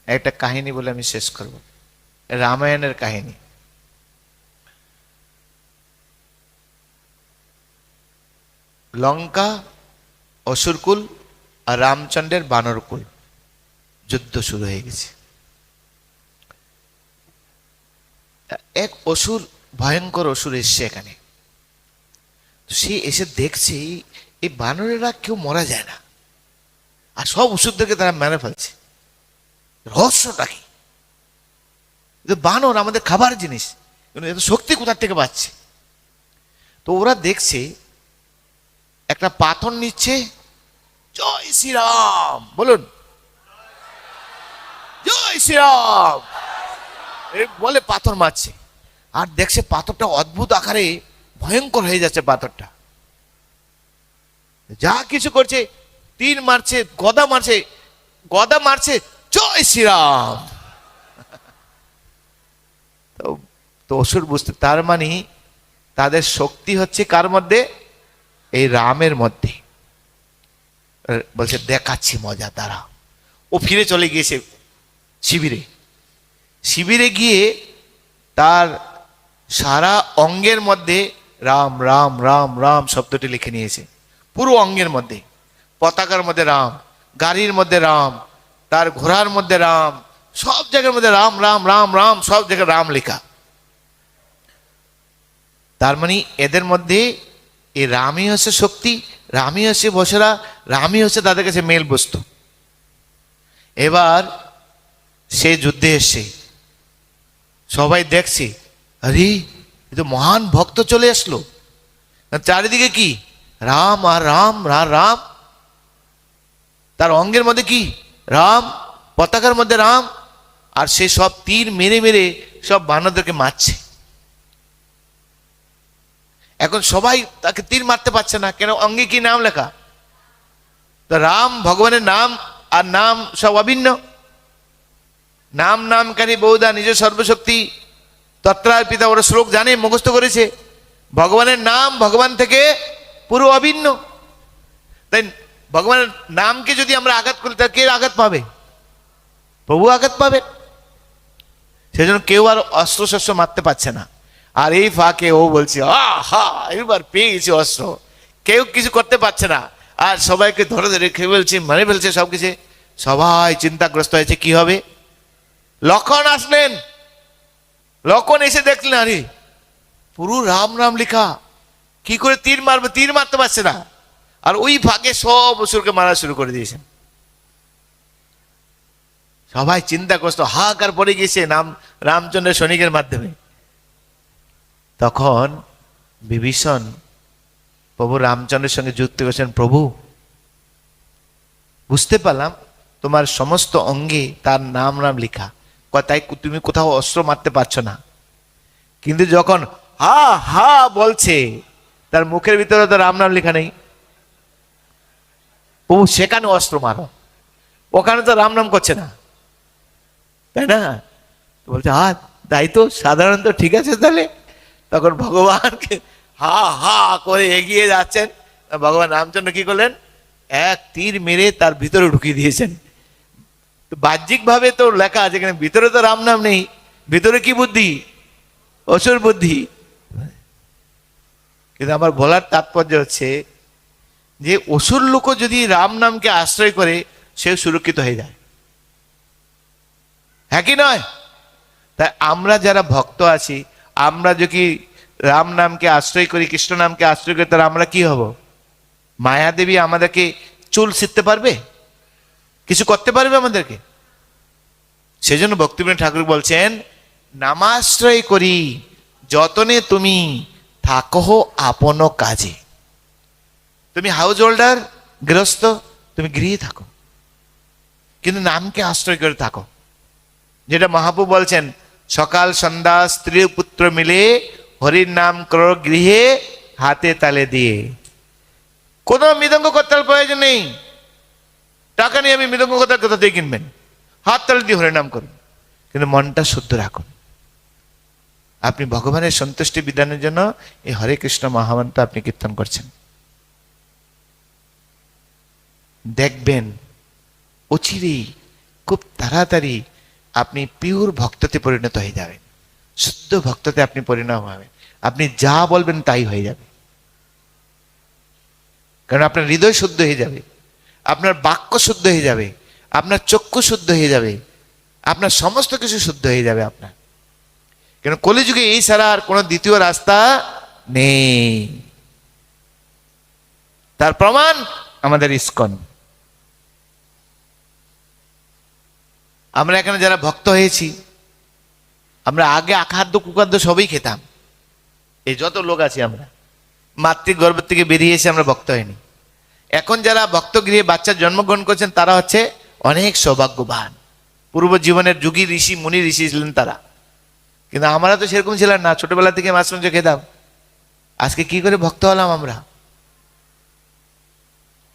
একটা কাহিনী বলে আমি শেষ করব। রামায়ণের কাহিনী। লঙ্কা অসুরকুল আর রামচন্দ্রের বানরকুল যুদ্ধ শুরু হয়ে গেছে। এক অসুর, ভয়ঙ্কর অসুর এসছে এখানে। সে এসে দেখছে এই বানরেরা কেউ মরা যায় না, আর সব অসুরদেরকে তারা মেরে ফেলছে। রহস্যটা কি? বানর আমাদের খাবার জিনিস, এত শক্তি কোথা থেকে পাচ্ছে? তো ওরা দেখছে একটা পাথর নিচ্ছে, জয় শ্রীরাম বলুন, জয় শ্রীরাম বলে পাথর মারছে। আর দেখছে পাথরটা অদ্ভুত আকারে ভয়ঙ্কর হয়ে যাচ্ছে। পাথরটা যা কিছু করছে, তীর মারছে, গদা মারছে, গদা মারছে, জয় শ্রীরাম। তো অসুর বুঝতে, তার মানে তাদের শক্তি হচ্ছে কার মধ্যে? এই রামের মধ্যে। বলছে দেখাচ্ছি মজা, তারা। ও ফিরে চলে গিয়েছে শিবিরে। শিবিরে গিয়ে তার সারা অঙ্গের মধ্যে রাম রাম রাম রাম শব্দটি লিখে নিয়েছে, পুরো অঙ্গের মধ্যে। পতাকার মধ্যে রাম, গাড়ির মধ্যে রাম, তার ঘোড়ার মধ্যে রাম, সব জায়গার মধ্যে রাম রাম রাম রাম, সব জায়গায় রাম লেখা। তার মানে এদের মধ্যে এই রামই হচ্ছে শক্তি, রামই হচ্ছে বসেরা, রামই হচ্ছে তাদের কাছে মেল বস্তু। এবার সে যুদ্ধে এসছে, সবাই দেখছে, আরে এ তো মহান ভক্ত চলে আসলো। চারিদিকে কি? রাম আর রাম আর রাম। তার অঙ্গের মধ্যে কি? রাম, পতাকার মধ্যে রাম। আর সে সব তীর মেরে মেরে সব বানরদেরকে মারছে। এখন সবাই তাকে তীর মারতে পারছে না, কেন? অঙ্গে কি নাম লেখা? তো রাম ভগবানের নাম, আর নাম সব অভিন্ন। নাম নামকারী বহুধা নিজ সর্বশক্তি তত্রার পিতা, ওরা শ্লোক জানে, মুখস্থ করেছে। ভগবানের নাম ভগবান থেকে পুরো অভিন্ন। তাই ভগবানের নামকে যদি আমরা আঘাত করি, তার কে আঘাত পাবে? প্রভু আঘাত পাবে। সেজন্য কেউ আর অস্ত্র শস্ত্র মারতে পারছে না। আর এই ফাঁকে ও বলছে আহা, এবার পেয়ে গেছি অস্ত্র। কেউ কিছু করতে পারছে না, আর সবাইকে ধরে ধরে খেয়ে ফেলছে, মেরে ফেলছে সবকিছু। সবাই চিন্তাগ্রস্ত হয়েছে কি হবে। লক্ষণ আসলেন। লক্ষণ এসে দেখলেন, আরে পুরো রাম রাম লেখা, কি করে তীর মারবে? তীর মারতে পারছে না। আর ওই ফাঁকে সব অসুরকে মারা শুরু করে দিয়েছেন। সবাই চিন্তাগ্রস্ত, হাহাকার পড়ে গিয়েছে নাম রামচন্দ্রের সৈনিকের মাধ্যমে। তখন বিভীষণ প্রভু রামচন্দ্রের সঙ্গে যুক্ত করেছেন, প্রভু বুঝতে পারলাম তোমার সমস্ত অঙ্গে তার নাম নাম লেখা, তাই তুমি কোথাও অস্ত্র মারতে পারছো না। কিন্তু যখন হা হা বলছে, তার মুখের ভিতরে তো রাম নাম লেখা নেই। প্রভু সেখানে অস্ত্র মারো, ওখানে তো রাম নাম করছে না, তাই না? বলছে তাই তো, সাধারণত ঠিক আছে তাহলে। তখন ভগবানকে হা হা করে এগিয়ে যাচ্ছেন। ভগবান রামচন্দ্র কি করলেন? এক তীর মেরে তার ভিতরে ঢুকিয়ে দিয়েছেন। বাহ্যিক ভাবে তো লেখা আছে, এখানে ভিতরে তো রাম নাম নেই। ভিতরে কি বুদ্ধি? অসুর বুদ্ধি। কিন্তু আমার বলার তাৎপর্য হচ্ছে যে অসুর লোক যদি রাম নামকে আশ্রয় করে, সেও সুরক্ষিত হয়ে যায়, হ্যাঁ কি নয়? তাই আমরা যারা ভক্ত আছি, আমরা যদি রাম নামকে আশ্রয় করি, কৃষ্ণ নামকে আশ্রয় করি, তাহলে আমরা কি হব? মায়াদেবী আমাদেরকে চুল ছিঁড়তে পারবে? কিছু করতে পারবে আমাদেরকে? সেজন্য ভক্তিবিনোদ ঠাকুর বলছেন, নামাশ্রয় করি যতনে তুমি থাকো আপন কাজে। তুমি হাউস হোল্ডার, গৃহস্থ, তুমি গৃহে থাকো, কিন্তু নামকে আশ্রয় করে থাকো। যেটা মহাপ্রভু বলছেন, সকাল সন্ধ্যা স্ত্রী পুত্র মিলে হরির নাম করো গৃহে হাতে তালে দিয়ে। কোনো মৃদঙ্গ করতাল প্রয়োজন নেই। টাকা নিয়ে আমি মৃদঙ্গ করতাল কোথা দিয়ে কিনবেন? হাত তালে দিয়ে হরির নাম করুন, কিন্তু মনটা শুদ্ধ রাখুন। আপনি ভগবানের সন্তুষ্টি বিধানের জন্য এই হরে কৃষ্ণ মহামন্ত্র আপনি কীর্তন করছেন। দেখবেন অচিরেই, খুব তাড়াতাড়ি আপনি পিওর ভক্ততে পরিণত হয়ে যাবেন, শুদ্ধ ভক্ততে আপনি পরিণত হবেন। আপনি যা বলবেন তাই হয়ে যাবে, কারণ আপনার হৃদয় শুদ্ধ হয়ে যাবে, আপনার বাক্য শুদ্ধ হয়ে যাবে, আপনার চক্ষু শুদ্ধ হয়ে যাবে, আপনার সমস্ত কিছু শুদ্ধ হয়ে যাবে আপনার। কেন কলিযুগে এই ছাড়া আর কোনো দ্বিতীয় রাস্তা নেই। তার প্রমাণ আমাদের ইস্কন। আমরা এখানে যারা ভক্ত হয়েছি, আমরা আগে আখাদ্য কুখাদ্য সবই খেতাম। এই যত লোক আছি আমরা মাতৃগর্ভ থেকে বেরিয়ে এসে আমরা ভক্ত হয়নি। এখন যারা ভক্ত গৃহে বাচ্চা জন্মগ্রহণ করছেন তারা হচ্ছে অনেক সৌভাগ্যবান, পূর্ব জীবনের যুগী ঋষি মুনি ঋষি ছিলেন তারা। কিন্তু আমরা তো সেরকম ছিলাম না, ছোটবেলা থেকে মাছ মাংস খেতাম। আজকে কি করে ভক্ত হলাম আমরা?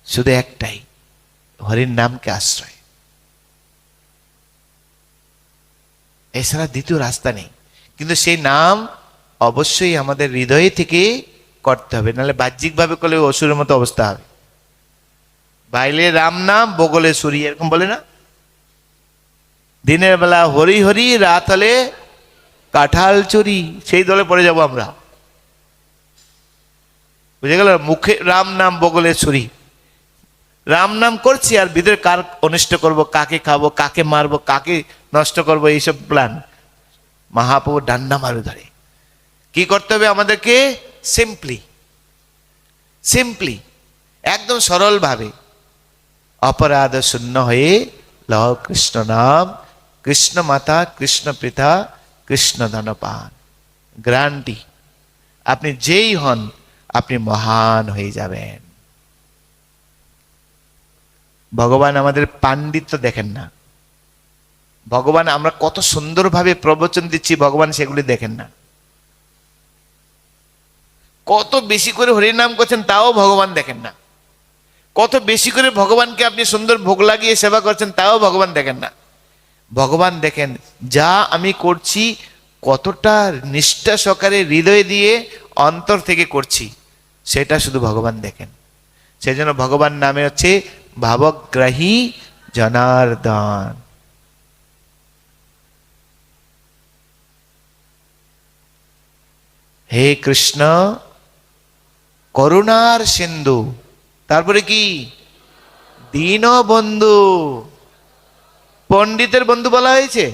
শুধু একটাই, হরির নামকে আশ্রয়, এছাড়া দ্বিতীয় রাস্তা নেই। কিন্তু সেই নাম অবশ্যই আমাদের হৃদয় থেকে করতে হবে, নাহলে বাহ্যিকভাবে করলে অসুরের মতো অবস্থা হবে। বাইলে রাম নাম, বগলে সুরি, এরকম বলে না? দিনের বেলা হরি হরি, রাত হলে কাঁঠাল চুরি, সেই দলে পড়ে যাব আমরা। বুঝে গেল? মুখে রাম নাম, বগলে ছুরি। রাম নাম করছি আর ভিতরে কার অনিষ্ট করব, কাকে খাবো, কাকে মারবো, কাকে নষ্ট করব, এইসব প্ল্যান। মহাপ্রভু ডান্ডা মারু ধরে। কি করতে হবে আমাদেরকে? সিম্পলি সিম্পলি একদম সরল ভাবে অপরাধ শূন্য হয়ে লও কৃষ্ণ নাম, কৃষ্ণ মাতা, কৃষ্ণ পিতা, কৃষ্ণ ধনপান। গ্যারান্টি, আপনি যেই হন আপনি মহান হয়ে যাবেন। ভগবান আমাদের পাণ্ডিত্য দেখেন না, ভগবান আমরা কত সুন্দরভাবে প্রবচন দিচ্ছি, ভগবান সেগুলি দেখেন না। কত বেশি করে হরির নাম করছেন তাও ভগবান দেখেন না। কত বেশি করে ভগবানকে আপনি সুন্দর ভোগ লাগিয়ে সেবা করছেন তাও ভগবান দেখেন না। ভগবান দেখেন যা আমি করছি কতটা নিষ্ঠা সহকারে হৃদয় দিয়ে অন্তর থেকে করছি, সেটা শুধু ভগবান দেখেন। সেই জন্য ভগবান নামে হচ্ছে ভাবগ্রাহী জনার্দন। হে কৃষ্ণ করুণার সিন্ধু, তারপরে কি? দীনবন্ধু। পণ্ডিতের বন্ধু বলা হয়েছে,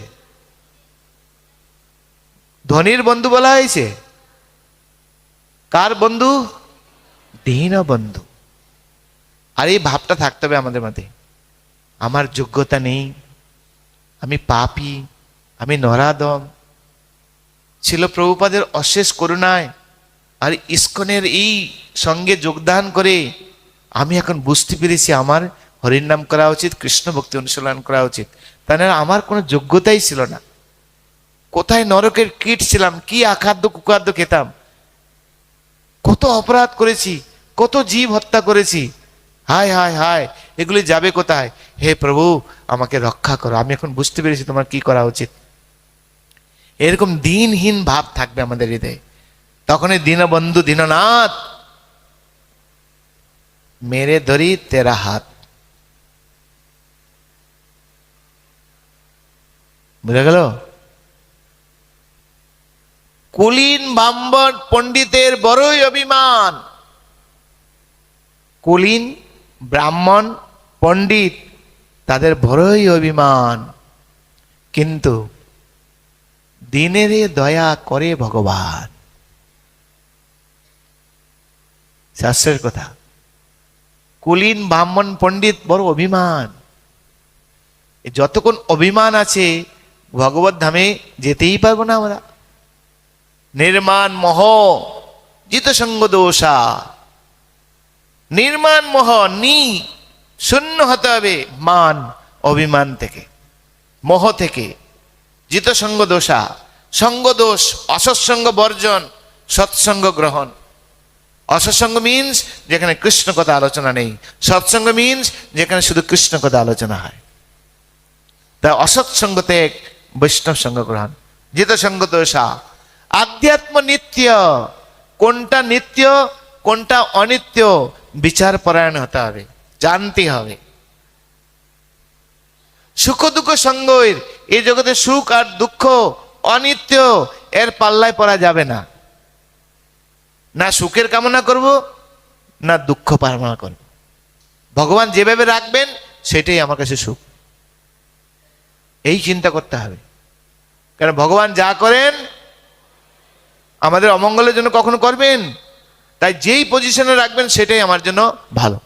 ধনীর বন্ধু বলা হয়েছে, কার বন্ধু? দীনবন্ধু। আর এই ভাবটা থাকতে হবে আমাদের মধ্যে, আমার যোগ্যতা নেই, আমি পাপী, আমি নরাধম। ছিল প্রভুপাদের অশেষ করুণায় আর ইস্কনের এই সঙ্গে যোগদান করে আমি এখন বুঝতে পেরেছি আমার হরির নাম করা উচিত, কৃষ্ণ ভক্তি অনুশীলন করা উচিত। তাহলে আমার কোনো যোগ্যতাই ছিল না। কোথায় নরকের কীট ছিলাম, কি আখাদ্য কুখাদ্য খেতাম, কত অপরাধ করেছি, কত জীব হত্যা করেছি। হায় হায় হায়, এগুলি যাবে কোথায়? হে প্রভু আমাকে রক্ষা করো, আমি এখন বুঝতে পেরেছি তোমার কি করা উচিত। এরকম দিনহীন ভাব থাকবে আমাদের হৃদয়ে। তখনই দীনবন্ধু দীননাথ মেরে ধরি তেরা হাত। বুঝা গেল? কুলীন ব্রাহ্মণ পণ্ডিতের বড়ই অভিমান। কুলীন ব্রাহ্মণ পণ্ডিত তাদের বড়ই অভিমান, কিন্তু দিনেরে দয়া করে ভগবান। শাস্ত্রের কথা। কুলীন ব্রাহ্মণ পণ্ডিত বড় অভিমান, যতক্ষণ অভিমান আছে ভগবত ধামে যেতেই পারবো না আমরা। নির্মাণ মোহ জিত সঙ্গ দোষা। নির্মাণ মোহ নি শূন্য হতে হবে মান অভিমান থেকে, মোহ থেকে। জিত সঙ্গ দোষা, সঙ্গ দোষ, অসৎসঙ্গ বর্জন, সৎসঙ্গ গ্রহণ। অসৎসঙ্গ মিনস যেখানে কৃষ্ণ কথা আলোচনা নেই, সৎসঙ্গ মিনস যেখানে শুধু কৃষ্ণ কথা আলোচনা হয়। তা অসৎসঙ্গ ত্যাগ, বৈষ্ণব সঙ্গ গ্রহণ। জিত সঙ্গ দোষা। আধ্যাত্ম নিত্য, কোনটা নিত্য কোনটা অনিত্য বিচার পরায়ণ হতে হবে, জানতে হবে। সুখ দুঃখ সঙ্গের এই জগতে সুখ আর দুঃখ অনিত্য, এর পাল্লায় পড়া যাবে না। না সুখের কামনা করব, না দুঃখ কামনা করব। ভগবান যেভাবে রাখবেন সেটাই আমার কাছে সুখ, এই চিন্তা করতে হবে। কারণ ভগবান যা করেন আমাদের অমঙ্গলের জন্য কখনো করবেন, তাই যেই পজিশনে রাখবেন সেটাই আমার জন্য ভালো।